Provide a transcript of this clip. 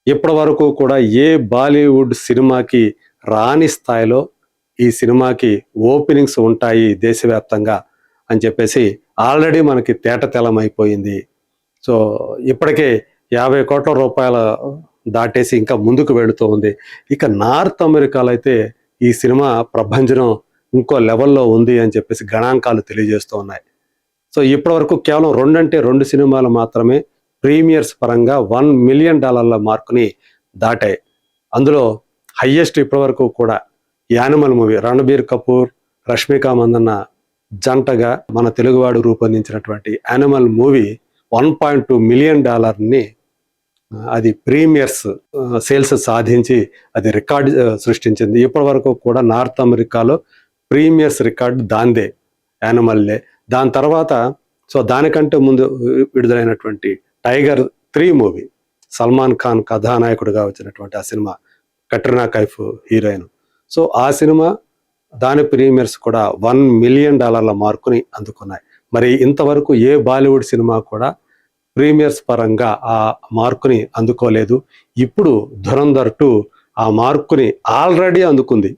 ఇప్పటి వరకు కూడా ఏ బాలీవుడ్ సినిమాకి రాని స్థాయిలో ఈ సినిమాకి ఓపెనింగ్స్ ఉంటాయి దేశవ్యాప్తంగా అని చెప్పేసి ఆల్రెడీ మనకి తేటతెల్లమైపోయింది. సో ఇప్పటికే 50 కోట్ల రూపాయల దాటేసి ఇంకా ముందుకు వెళుతూ ఉంది. ఇక నార్త్ అమెరికాలో అయితే ఈ సినిమా ప్రభంజనం ఇంకో లెవెల్లో ఉంది అని చెప్పేసి గణాంకాలు తెలియజేస్తూ ఉన్నాయి. సో ఇప్పటివరకు కేవలం 2 అంటే 2 సినిమాలు మాత్రమే ప్రీమియర్స్ పరంగా $1 మిలియన్ మార్కుని దాటాయి. అందులో హైయెస్ట్ ఇప్పటివరకు కూడా యానిమల్ మూవీ రణబీర్ కపూర్, రష్మిక మందన్న జంటగా మన తెలుగువాడు రూపొందించినటువంటి యానిమల్ మూవీ $1.2 మిలియన్ అది ప్రీమియర్స్ సేల్స్ సాధించి అది రికార్డు సృష్టించింది. ఇప్పటి వరకు కూడా నార్త్ అమెరికాలో ప్రీమియర్స్ రికార్డు దాందే, యానిమల్లే. దాని తర్వాత సో దానికంటే ముందు విడుదలైనటువంటి టైగర్ 3 మూవీ, సల్మాన్ ఖాన్ కథానాయకుడిగా వచ్చినటువంటి ఆ cinema, Katrina Kaif heroine. So ఆ సినిమా దాని ప్రీమియర్స్ కూడా $1 మిలియన్ మార్కుని అందుకున్నాయి. మరి ఇంతవరకు ఏ బాలీవుడ్ సినిమా కూడా ప్రీమియర్స్ పరంగా ఆ మార్కుని అందుకోలేదు. ఇప్పుడు ధురంధర్ 2 ఆ మార్కుని ఆల్రెడీ అందుకుంది.